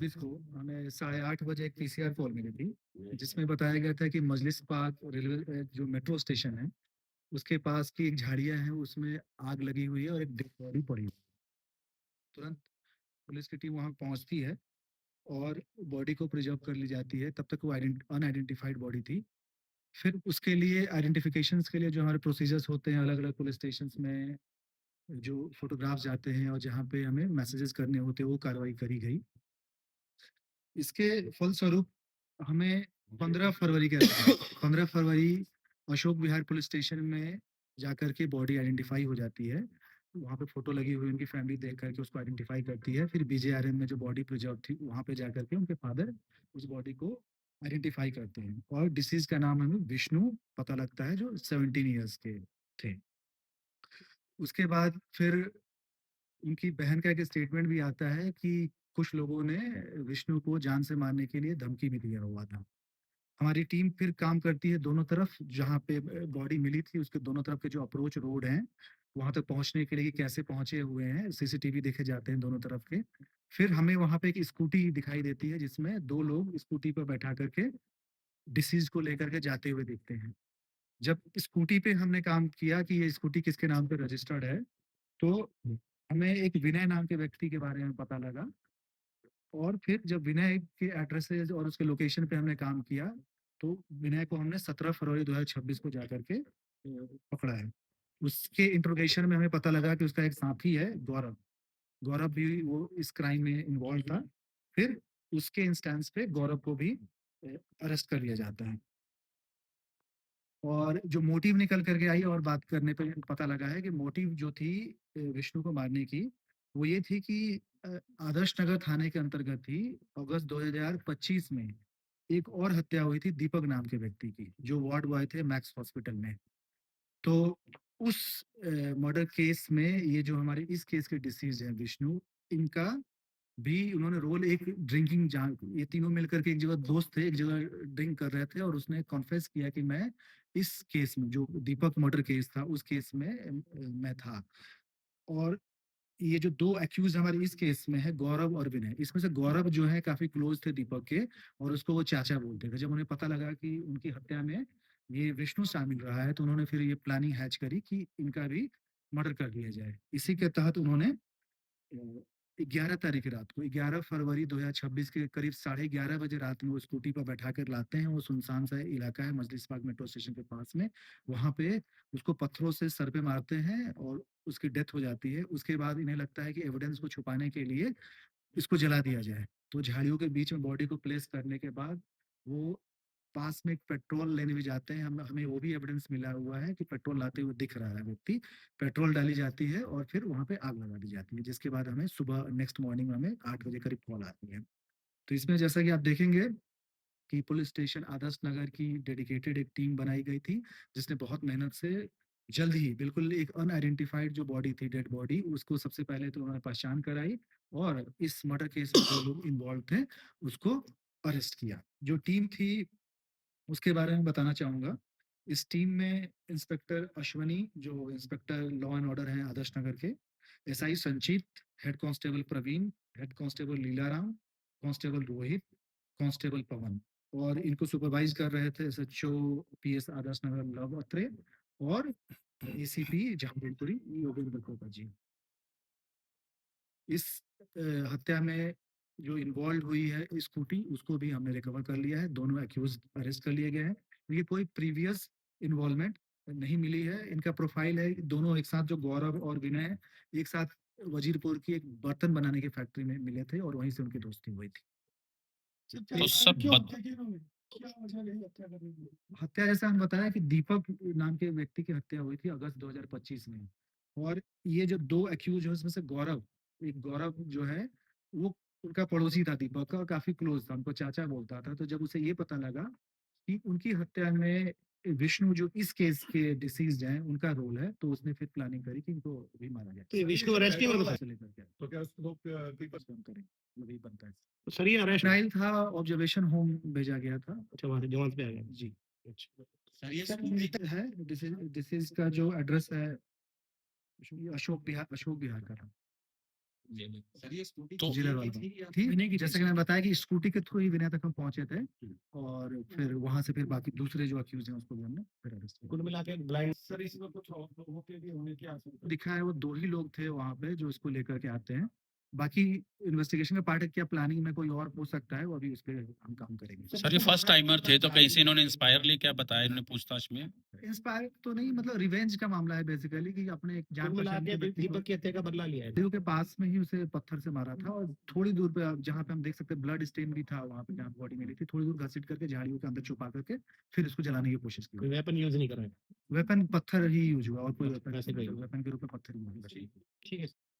को हमें 8:30 बजे एक पीसीआर कॉल मिली थी, जिसमें बताया गया था कि मजलिस पार्क रेलवे जो मेट्रो स्टेशन है, उसके पास की एक झाड़ियाँ हैं, उसमें आग लगी हुई है और एक डेड बॉडी पड़ी हुई है। तुरंत पुलिस की टीम वहाँ पहुँचती है और बॉडी को प्रिजर्व कर ली जाती है। तब तक वो अनआइडेंटिफाइड बॉडी थी। फिर उसके लिए आइडेंटिफिकेशंस के लिए जो हमारे प्रोसीजर्स होते हैं अलग-अलग पुलिस स्टेशंस में, जो फोटोग्राफ्स जाते हैं और जहाँ पे हमें मैसेजेस करने होते हैं, वो कार्रवाई करी गई। इसके फलस्वरूप हमें 15 फरवरी के 15 फरवरी अशोक विहार पुलिस स्टेशन में जाकर के बॉडी आइडेंटिफाई हो जाती है। वहाँ पे फोटो लगी हुई उनकी फैमिली देख करके उसको आइडेंटिफाई करती है। फिर बीजेआरएम में जो बॉडी प्रिजर्व थी वहाँ पे जाकर के उनके फादर उस बॉडी को आइडेंटिफाई करते हैं और डिसीज का नाम हमें विष्णु पता लगता है जो 17 ईयर्स के थे। उसके बाद फिर उनकी बहन का एक स्टेटमेंट भी आता है कि कुछ लोगों ने विष्णु को जान से मारने के लिए धमकी भी दिया हुआ था। हमारी टीम फिर काम करती है दोनों तरफ, जहाँ पे बॉडी मिली थी उसके दोनों तरफ के जो अप्रोच रोड हैं, वहाँ तक पहुँचने के लिए कैसे पहुँचे हुए हैं, सीसीटीवी देखे जाते हैं दोनों तरफ के। फिर हमें वहाँ पे एक स्कूटी दिखाई देती है जिसमें 2 लोग स्कूटी पर बैठा करके डिसीज़ को लेकर के जाते हुए दिखते हैं। जब स्कूटी पे हमने काम किया कि ये स्कूटी किसके नाम पे रजिस्टर्ड है, तो हमें एक विनय नाम के व्यक्ति के बारे में पता लगा और फिर जब विनय के एड्रेसेस और उसके लोकेशन पे हमने काम किया, तो विनय को हमने 17 फरवरी 2026 को जाकर के पकड़ा है। उसके इंट्रोगेशन में हमें पता लगा कि उसका एक साथी है गौरव। गौरव भी वो इस क्राइम में इन्वॉल्व था। फिर उसके इंस्टेंस पे गौरव को भी अरेस्ट कर लिया जाता है। और जो मोटिव निकल कर के आई और बात करने पे पता लगा है कि मोटिव जो थी विष्णु को मारने की, वो ये थी कि आदर्श नगर थाने के अंतर्गत ही अगस्त 2025 में एक और हत्या हुई थी दीपक नाम के व्यक्ति की, जो वार्ड बॉय थे मैक्स हॉस्पिटल में। तो उस मर्डर केस में ये जो हमारे इस केस के डिसीज हैं विष्णु, इनका भी उन्होंने रोल एक ड्रिंकिंग, जहाँ ये तीनों मिलकर के एक जगह दोस्त थे, एक जगह ड्रिंक कर रहे थे और उसने कॉन्फेस किया कि मैं इस केस में जो दीपक मर्डर केस था उस केस में मैं था। और ये जो 2 एक्यूज़ हमारे इस केस में है गौरव और विनय, इसमें से गौरव जो है काफ़ी क्लोज़ थे दीपक के और उसको वो चाचा बोलते थे। जब उन्हें पता लगा कि उनकी हत्या में ये विष्णु शामिल रहा है, तो उन्होंने फिर ये प्लानिंग हैच करी कि इनका भी मर्डर कर दिया जाए। इसी के तहत उन्होंने 11 तारीख रात को 11 फरवरी 2026 के करीब 11:30 बजे रात में वो स्कूटी पर बैठा कर लाते हैं। वो सुनसान सा इलाका है मजलिस पार्क मेट्रो स्टेशन के पास में। वहाँ पे उसको पत्थरों से सर पे मारते हैं और उसकी डेथ हो जाती है। उसके बाद इन्हें लगता है कि एविडेंस को छुपाने के लिए इसको जला दिया जाए। तो झाड़ियों के बीच में बॉडी को प्लेस करने के बाद वो पास में एक पेट्रोल लेने भी जाते हैं। हमें वो भी एविडेंस मिला हुआ है कि पेट्रोल लाते हुए दिख रहा है व्यक्ति। पेट्रोल डाली जाती है और फिर वहाँ पे आग लगा दी जाती है, जिसके बाद हमें सुबह नेक्स्ट मॉर्निंग में हमें 8 बजे करीब कॉल आती है। तो इसमें जैसा कि आप देखेंगे कि पुलिस स्टेशन आदर्श नगर की डेडिकेटेड एक टीम बनाई गई थी, जिसने बहुत मेहनत से जल्द ही बिल्कुल एक अनआइडेंटिफाइड जो बॉडी थी, डेड बॉडी, उसको सबसे पहले तो उन्होंने पहचान कराई और इस मर्डर केस में जो लोग इन्वॉल्व थे, उसको अरेस्ट किया। जो टीम थी उसके बारे में बताना चाहूँगा। इस टीम में इंस्पेक्टर अश्वनी जो इंस्पेक्टर लॉ एंड ऑर्डर हैं आदर्श नगर के, SI Sanchit, head constable Praveen, head constable Leelaram, constable Rohit, constable Pawan और इनको सुपरवाइज कर रहे थे एसएचओ पीएस आदर्श नगर लव अत्रे और एसीपी जहांगीरपुरी योगेंद्र कोपा जी। इस हत्या में जो इन्वॉल्व हुई है स्कूटी, उसको भी हमने रिकवर कर लिया है। दोनों एक्यूज़ अरेस्ट कर लिए गए हैं। ये कोई प्रीवियस इन्वॉल्वमेंट नहीं मिली है। इनका प्रोफाइल है दोनों एक साथ, जो गौरव और विनय है, एक साथ वजीरपुर की एक बर्तन बनाने की फैक्ट्री में मिले थे और वहीं से उनकी दोस्ती हुई थी। तो सब हत्या जैसा हम बताया कि दीपक नाम के व्यक्ति की हत्या हुई थी अगस्त 2025 में और ये जो 2 एक्यूज है उसमें से गौरव, एक गौरव जो है वो उनका पड़ोसी था दीपक का और काफी क्लोज था, उनको चाचा बोलता था। तो जब उसे ये पता लगा कि उनकी हत्या में विष्णु जो इस केस के डिसीज्ड हैं उनका रोल है, तो उसने फिर प्लानिंग करी कि इनको भी मारा जाए। तो विष्णु अरेस्ट नहीं हुआ से लेकर के तो क्या उसको पेपर करें वही बनता है। सर, ये अरेस्ट ट्रायल था, ऑब्जर्वेशन होम भेजा गया था। अच्छा, वहाँ से जमानत पे आ गया। जी अच्छा सर ये है डिसीज का जो एड्रेस है अशोक बिहार का था। तो जिलर वाला थी। जैसे कि मैंने बताया कि स्कूटी के थ्रू ही विनय तक हम पहुंचे थे और फिर वहां से फिर बाकी दूसरे जो अक्यूज हैं उसको भी हमने फिर अरेस्ट किया। कुल मिला के ब्लाइंड सर इसमें कुछ और लोगों के भी होने की आशंका दिखा है वो 2 ही लोग थे वहाँ पे जो इसको लेकर के आते हैं। बाकी इन्वेस्टिगेशन का पार्ट है, क्या प्लानिंग में कोई और हो सकता है, वो अभी उस पे हम काम करेंगे। सर ये फर्स्ट टाइमर थे तो कहीं से इन्होंने इंस्पायर ली, क्या बताया इन्होंने पूछताछ में? इंस्पायर तो नहीं, मतलब रिवेंज का मामला है बेसिकली कि अपने एक जान कुल मिला पहचान के के व्यक्ति को दीपक की हत्या का बदला लिया है। दिल के पास में ही उसे पत्थर से मारा था और थोड़ी दूर पे जहाँ पे हम देख सकते हैं ब्लड स्टेन भी था वहाँ पे जहाँ बॉडी मिली थी, थोड़ी दूर घसीट करके झाड़ियों के अंदर छुपा करके फिर इसको जलाने की कोशिश की। कोई वेपन यूज नहीं कर रहे हैं। वेपन पत्थर ही यूज हुआ और कोई वैसे कोई- वेपन के रूप में पत्थर ही यूज हुआ। ठीक है।